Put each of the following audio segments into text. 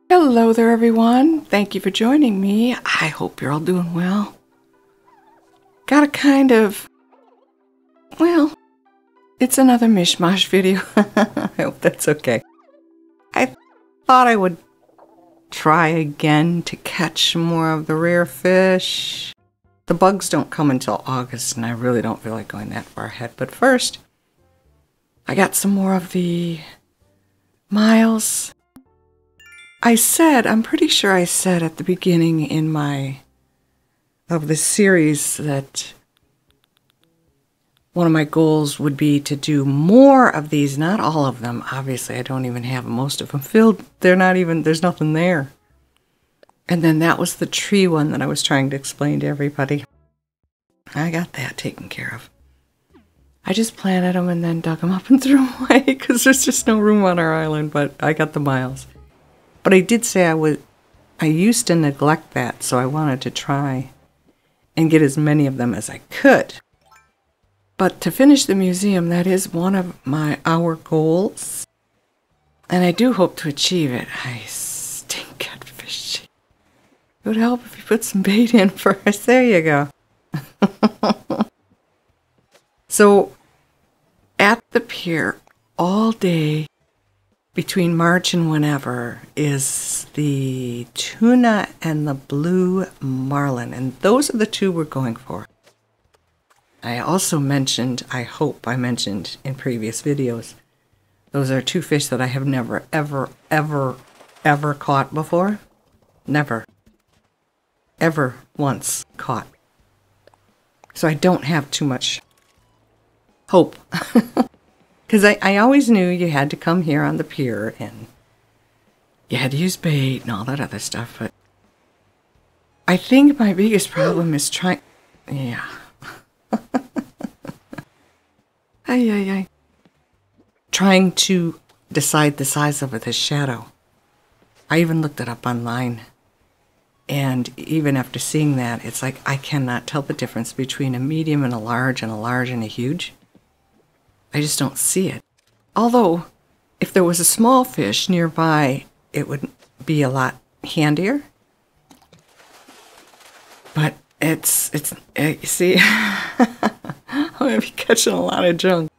Hello there, everyone. Thank you for joining me. I hope you're all doing well. Got a kind of, well, it's another mishmash video. I hope that's okay. I thought I would try again to catch more of the rare fish. The bugs don't come until August, and I really don't feel like going that far ahead. But first, I got some more of the miles. I'm pretty sure I said at the beginning of this series that one of my goals would be to do more of these, not all of them. Obviously, I don't even have most of them filled. There's nothing there. And then that was the tree one that I was trying to explain to everybody. I got that taken care of. I just planted them and then dug them up and threw them away because there's just no room on our island, but I got the miles. But I did say I used to neglect that, so I wanted to try and get as many of them as I could. But to finish the museum, that is one of our goals. And I do hope to achieve it. I stink at fishing. It would help if you put some bait in first. There you go. So, at the pier all day, between March and whenever, is the tuna and the blue marlin. And those are the two we're going for. I also mentioned, I hope I mentioned in previous videos, those are two fish that I have never, ever, ever, ever caught before. Never. Ever once caught. So I don't have too much hope. Because I always knew you had to come here on the pier and you had to use bait and all that other stuff. But I think my biggest problem is trying... Yeah. Trying to decide the size of this shadow. I even looked it up online. And even after seeing that, it's like I cannot tell the difference between a medium and a large and a huge. I just don't see it. Although, if there was a small fish nearby, it would be a lot handier. But you see, I'm going to be catching a lot of junk.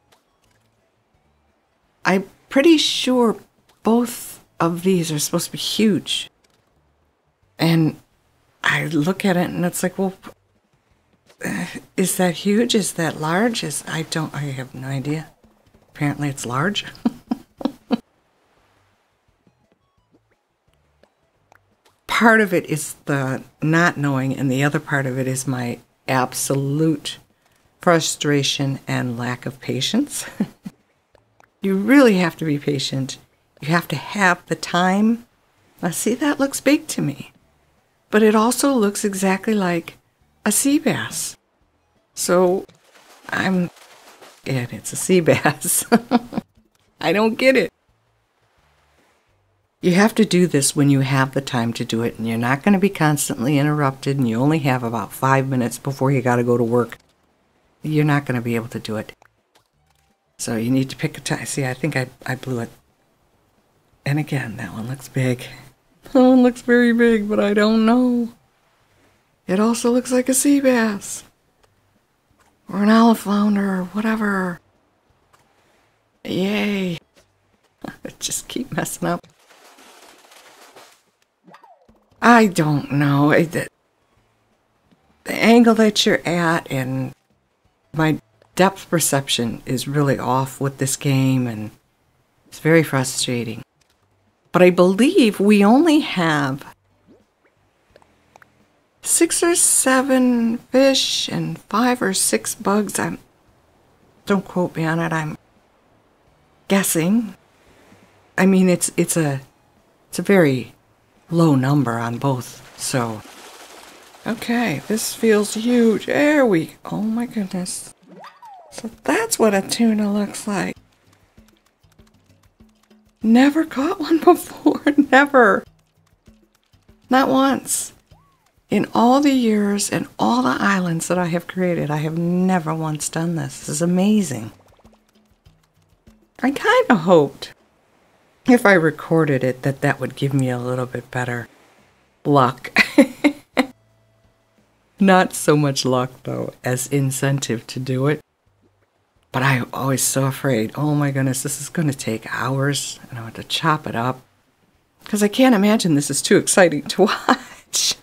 I'm pretty sure both of these are supposed to be huge. And I look at it and it's like, well, is that huge? Is that large? I have no idea. Apparently it's large. Part of it is the not knowing, and the other part of it is my absolute frustration and lack of patience. You really have to be patient. You have to have the time. Now see, that looks big to me. But it also looks exactly like a sea bass. So, and it's a sea bass. I don't get it. You have to do this when you have the time to do it, and you're not going to be constantly interrupted, and you only have about 5 minutes before you got to go to work. You're not going to be able to do it. So you need to pick a time. See, I think I blew it. And again, that one looks big. That one looks very big, but I don't know. It also looks like a sea bass. Or an olive flounder, or whatever. Yay. I just keep messing up. I don't know. The angle that you're at and my depth perception is really off with this game, and it's very frustrating. But I believe we only have 6 or 7 fish and 5 or 6 bugs. Don't quote me on it. I'm guessing. I mean, it's a very low number on both. So, okay, this feels huge. Oh my goodness. So that's what a tuna looks like. Never caught one before. Never. Not once. In all the years and all the islands that I have created, I have never once done this. This is amazing. I kind of hoped if I recorded it, that would give me a little bit better luck. Not so much luck, though, as incentive to do it. But I'm always so afraid. Oh my goodness, this is going to take hours, and I want to chop it up. Because I can't imagine this is too exciting to watch.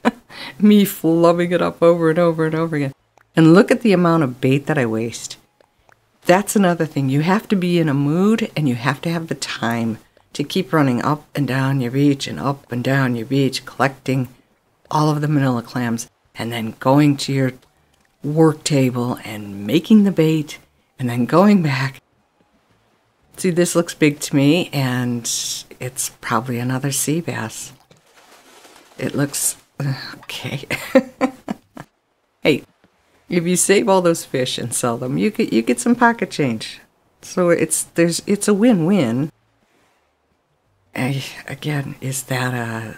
Me flubbing it up over and over and over again. And look at the amount of bait that I waste. That's another thing. You have to be in a mood, and you have to have the time to keep running up and down your beach and up and down your beach, collecting all of the manila clams, and then going to your work table and making the bait, and then going back. See, this looks big to me, and it's probably another sea bass. It looks okay. Hey, if you save all those fish and sell them, you get some pocket change. So it's a win-win. Again, is that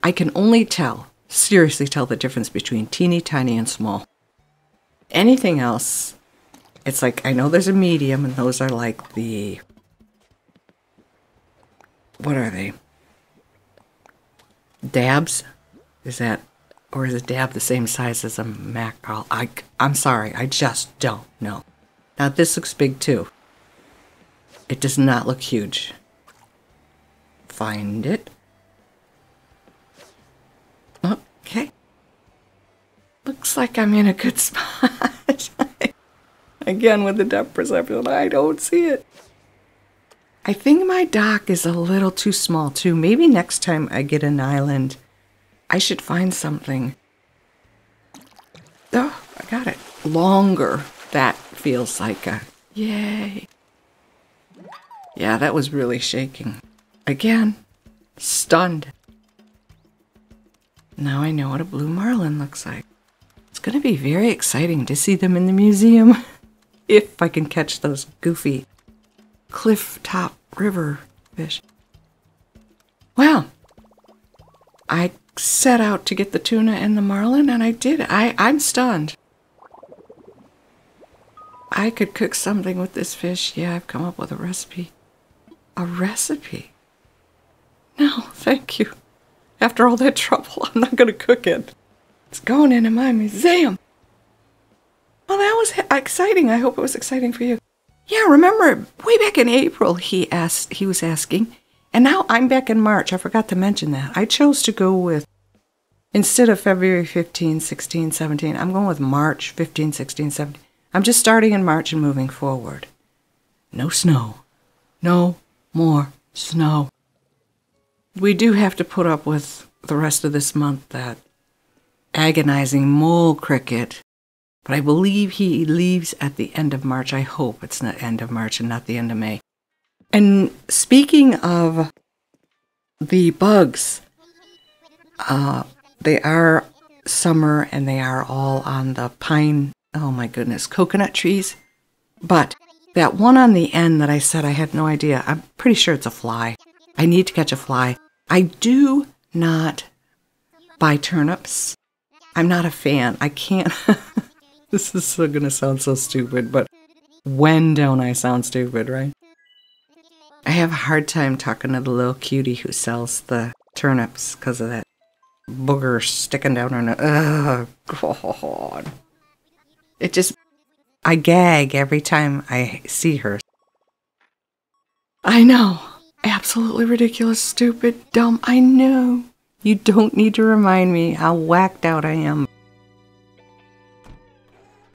I can only seriously tell the difference between teeny tiny and small. Anything else, it's like, I know there's a medium, and those are like what are they? Dabs? Is a dab the same size as a mackerel? I'm sorry, I just don't know. Now this looks big too. It does not look huge. Find it. Okay. Looks like I'm in a good spot. Again, with the depth perception, I don't see it. I think my dock is a little too small too. Maybe next time I get an island, I should find something. Oh, I got it. Longer. That feels like a yay. Yeah, that was really shaking. Again, stunned. Now I know what a blue marlin looks like. It's going to be very exciting to see them in the museum. If I can catch those goofy cliff top river fish. Well, I set out to get the tuna and the marlin, and I did. I'm stunned. I could cook something with this fish. Yeah, I've come up with a recipe. A recipe? No, thank you. After all that trouble, I'm not going to cook it. It's going into my museum. Well, that was exciting. I hope it was exciting for you. Yeah, remember, way back in April, he was asking, and now I'm back in March. I forgot to mention that. I chose to go with, instead of February 15, 16, 17, I'm going with March 15, 16, 17. I'm just starting in March and moving forward. No snow. No more snow. We do have to put up with the rest of this month that agonizing mole cricket, but I believe he leaves at the end of March. I hope it's not end of March and not the end of May. And speaking of the bugs, they are summer and they are all on the pine, oh my goodness, coconut trees. But that one on the end that I said I had no idea, I'm pretty sure it's a fly. I need to catch a fly. I do not buy turnips. I'm not a fan. I can't. This is going to sound so stupid, but when don't I sound stupid, right? I have a hard time talking to the little cutie who sells the turnips because of that booger sticking down her nose. Oh, God. It just, I gag every time I see her. I know. Absolutely ridiculous, stupid, dumb. I know. You don't need to remind me how whacked out I am.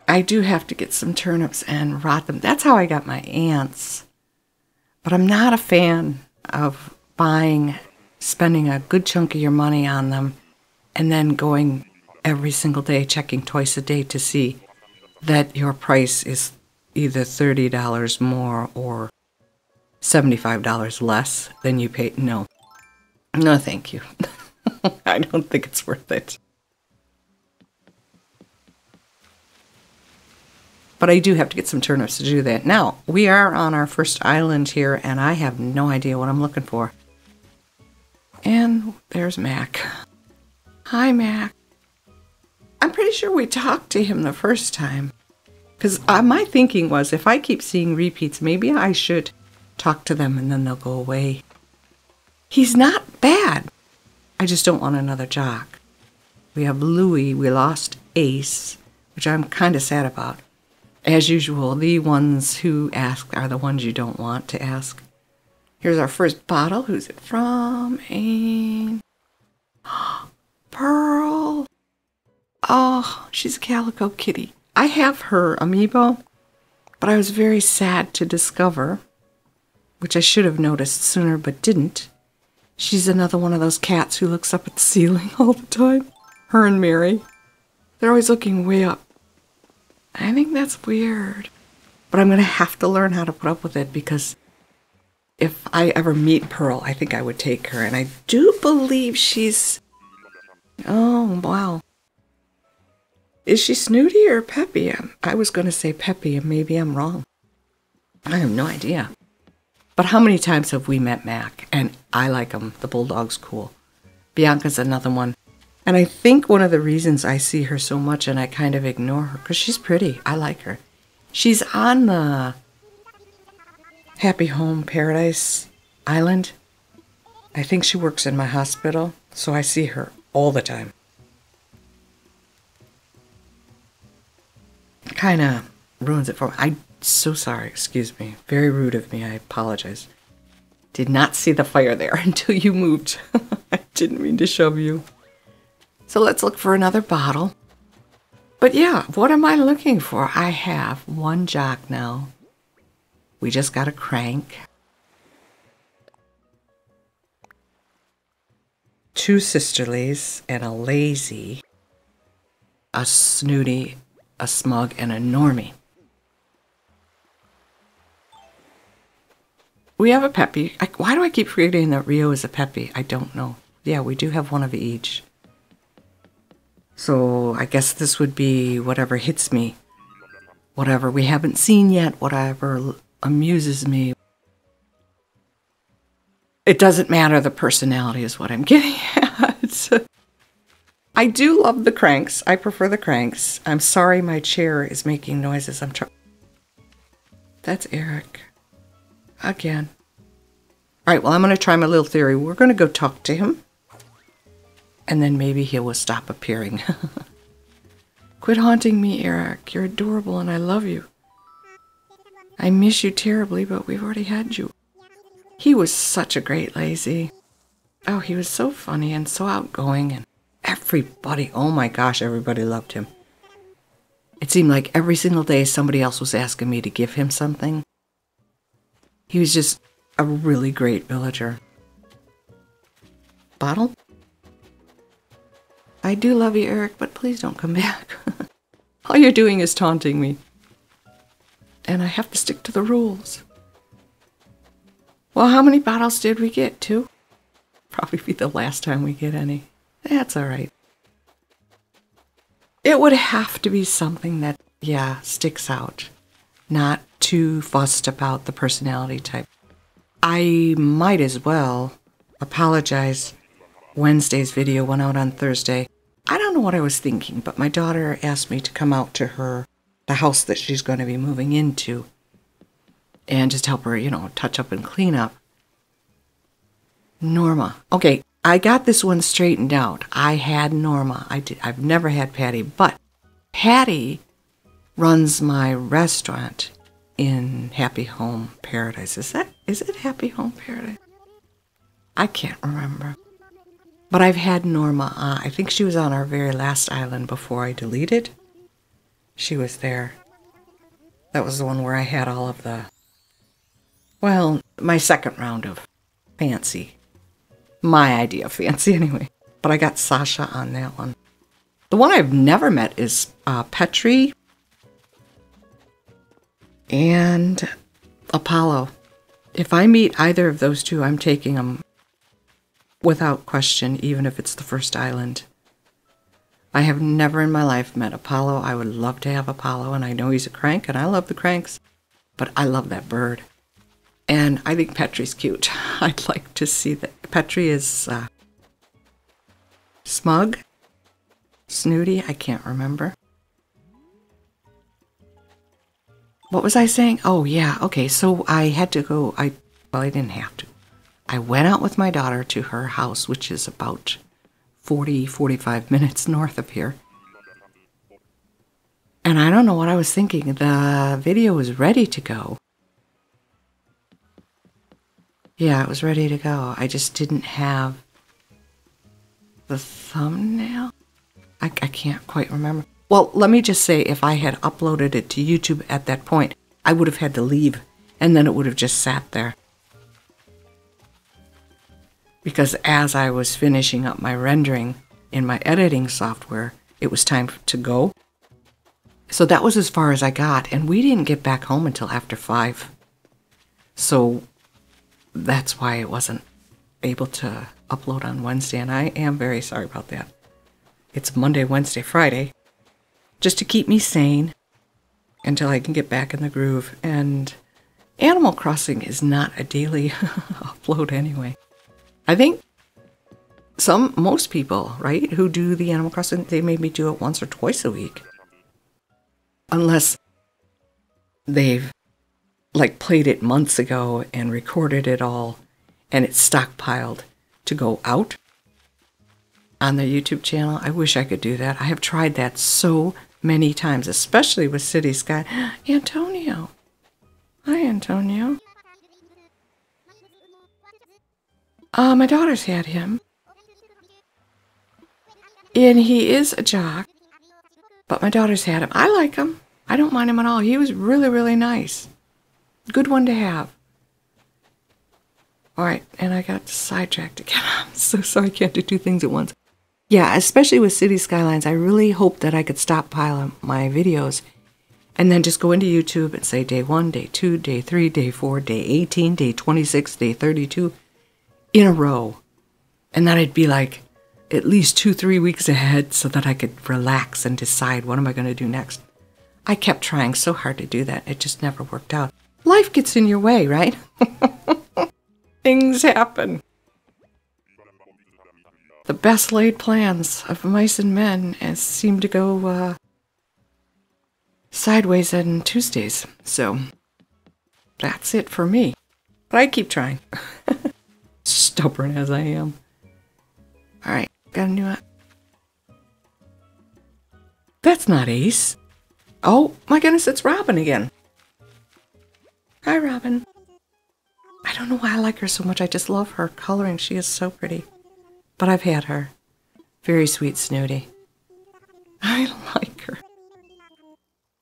I do have to get some turnips and rot them. That's how I got my ants. But I'm not a fan of spending a good chunk of your money on them, and then going every single day, checking twice a day to see that your price is either $30 more or $75 less than you paid. No. No, thank you. I don't think it's worth it. But I do have to get some turnips to do that. Now, we are on our first island here, and I have no idea what I'm looking for. And there's Mac. Hi, Mac. I'm pretty sure we talked to him the first time, Because my thinking was, if I keep seeing repeats, maybe I should talk to them and then they'll go away. He's not bad. I just don't want another jock. We have Louie. We lost Ace, which I'm kind of sad about. As usual, the ones who ask are the ones you don't want to ask. Here's our first bottle. Who's it from? Raine. Pearl. Oh, she's a calico kitty. I have her amiibo, but I was very sad to discover, which I should have noticed sooner but didn't. She's another one of those cats who looks up at the ceiling all the time. Her and Mary. They're always looking way up. I think that's weird. But I'm going to have to learn how to put up with it, because if I ever meet Pearl, I think I would take her. And I do believe she's... Oh, wow. Is she snooty or peppy? I was going to say peppy, and maybe I'm wrong. I have no idea. But how many times have we met Mac? And I like him. The bulldog's cool. Bianca's another one. And I think one of the reasons I see her so much and I kind of ignore her, because she's pretty. I like her. She's on the Happy Home Paradise Island. I think she works in my hospital, so I see her all the time. Kind of ruins it for me. I'm so sorry. Excuse me. Very rude of me. I apologize. Did not see the fire there until you moved. I didn't mean to shove you. So let's look for another bottle. But yeah, what am I looking for? I have one jock now. We just got a crank. 2 sisterlies and a lazy. A snooty, a smug, and a normie. We have a peppy. Why do I keep forgetting that Rio is a peppy? I don't know. Yeah, we do have one of each. So I guess this would be whatever hits me. Whatever we haven't seen yet. Whatever amuses me. It doesn't matter. The personality is what I'm getting at. I do love the cranks. I prefer the cranks. I'm sorry my chair is making noises. I'm trying. That's Eric. Again. All right, well, I'm going to try my little theory. We're going to go talk to him. And then maybe he will stop appearing. Quit haunting me, Eric. You're adorable and I love you. I miss you terribly, but we've already had you. He was such a great lazy. Oh, he was so funny and so outgoing. And everybody, oh my gosh, everybody loved him. It seemed like every single day somebody else was asking me to give him something. He was just a really great villager. Bottle? I do love you, Eric, but please don't come back. All you're doing is taunting me. And I have to stick to the rules. Well, how many bottles did we get? 2? Probably be the last time we get any. That's all right. It would have to be something that, yeah, sticks out. Not too fussed about the personality type. I might as well apologize. Wednesday's video went out on Thursday. I don't know what I was thinking, but my daughter asked me to come out to the house that she's going to be moving into, and just help her, touch up and clean up. Norma. Okay, I got this one straightened out. I had Norma. I've never had Patty, but Patty runs my restaurant in Happy Home Paradise. Is it Happy Home Paradise? I can't remember. But I've had Norma. I think she was on our very last island before I deleted. She was there. That was the one where I had all of my second round of fancy. My idea of fancy, anyway. But I got Sasha on that one. The one I've never met is Petri and Apollo. If I meet either of those two, I'm taking them without question, even if it's the first island. I have never in my life met Apollo. I would love to have Apollo, and I know he's a crank, and I love the cranks, but I love that bird. And I think Petri's cute. I'd like to see that. Petri is smug, snooty, I can't remember. what was I saying? Oh, yeah. Okay, so I had to go. Well, I didn't have to. I went out with my daughter to her house, which is about 45 minutes north of here. And I don't know what I was thinking. The video was ready to go. Yeah, it was ready to go. I just didn't have the thumbnail. I can't quite remember. Well, let me just say, if I had uploaded it to YouTube at that point, I would have had to leave, and then it would have just sat there. Because as I was finishing up my rendering in my editing software, it was time to go. So that was as far as I got, and we didn't get back home until after 5. So that's why I wasn't able to upload on Wednesday, and I am very sorry about that. It's Monday, Wednesday, Friday, just to keep me sane until I can get back in the groove. And Animal Crossing is not a daily upload anyway. I think most people, right, who do the Animal Crossing, they maybe do it once or twice a week. Unless they've like played it months ago and recorded it all and it's stockpiled to go out on their YouTube channel. I wish I could do that. I have tried that so many times, especially with City Sky. Antonio. Hi, Antonio. My daughter's had him. And he is a jock. But my daughter's had him. I like him. I don't mind him at all. He was really, really nice. Good one to have. All right, and I got sidetracked again. I'm so sorry I can't do 2 things at once. Yeah, especially with City Skylines, I really hope that I could stockpile my videos and then just go into YouTube and say day 1, day 2, day 3, day 4, day 18, day 26, day 32 in a row. And then I'd be like at least 2-3 weeks ahead so that I could relax and decide what am I going to do next. I kept trying so hard to do that. It just never worked out. Life gets in your way, right? Things happen. The best laid plans of mice and men seem to go sideways on Tuesdays. So that's it for me. But I keep trying. Stubborn as I am. All right, got a new one. That's not Ace. Oh my goodness, it's Robin again. Hi, Robin. I don't know why I like her so much. I just love her coloring. She is so pretty. But I've had her. Very sweet Snooty. I like her.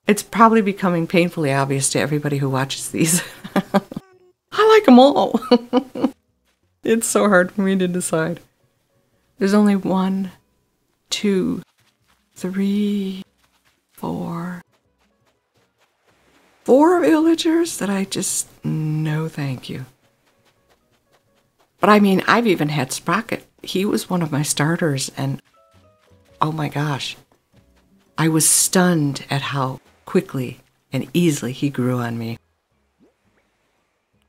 It's probably becoming painfully obvious to everybody who watches these. I like them all. It's so hard for me to decide. There's only 1, 2, 3, 4. 4 villagers that I just, no thank you. But I mean, I've even had Sprocket. He was one of my starters, and oh my gosh, I was stunned at how quickly and easily he grew on me.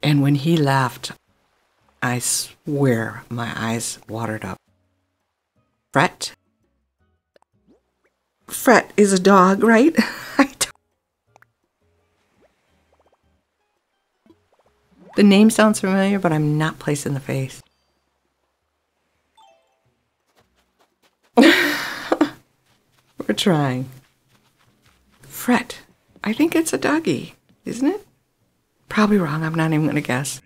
And when he left, I swear my eyes watered up. Fret? Fret is a dog, right? The name sounds familiar, but I'm not placing the face. We're trying. Fret. I think it's a doggy, isn't it? Probably wrong. I'm not even going to guess.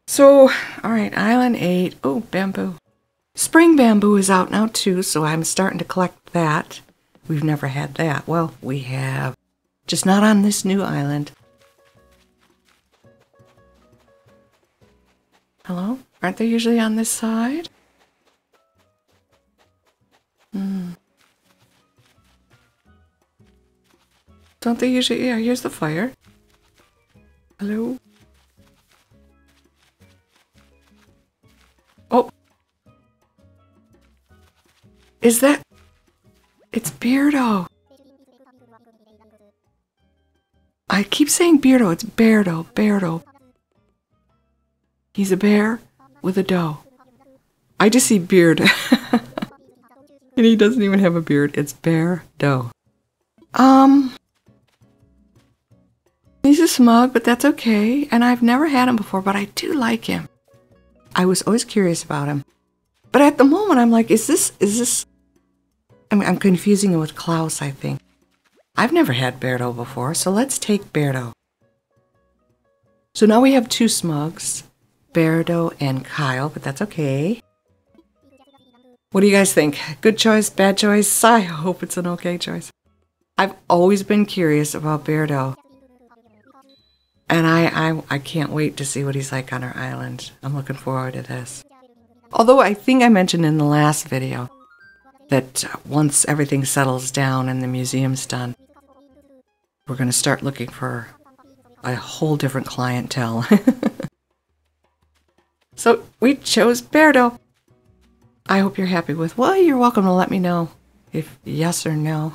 So, all right, Island 8. Oh, bamboo. Spring bamboo is out now, too, so I'm starting to collect that. We've never had that. Well, we have. Just not on this new island. Hello? Aren't they usually on this side? Don't they usually? Yeah, here's the fire. Hello? Oh! Is that? It's Beardo. I keep saying Beardo. It's Beardo. Beardo. He's a bear with a doe. I just see beard. And he doesn't even have a beard. It's Beardo. He's a smug, but that's okay. And I've never had him before, but I do like him. I was always curious about him. But at the moment, I'm like, is this... I'm confusing him with Klaus, I think. I've never had Berto before, so let's take Berto. So now we have two smugs, Berto and Kyle, but that's okay. What do you guys think? Good choice, bad choice? I hope it's an okay choice. I've always been curious about Berto. And I can't wait to see what he's like on our island. I'm looking forward to this. Although I think I mentioned in the last video that once everything settles down and the museum's done, we're going to start looking for a whole different clientele. So we chose Berto. I hope you're happy with. Well, you're welcome to let me know if yes or no.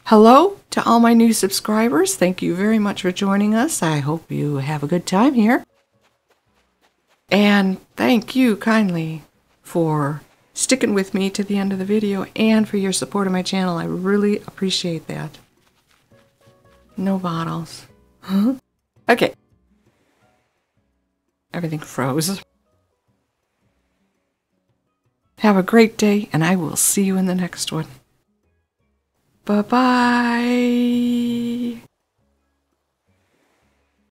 Hello to all my new subscribers. Thank you very much for joining us. I hope you have a good time here. And thank you kindly for sticking with me to the end of the video and for your support of my channel. I really appreciate that. No bottles. Huh? Okay. Everything froze. Have a great day, and I will see you in the next one. Bye-bye.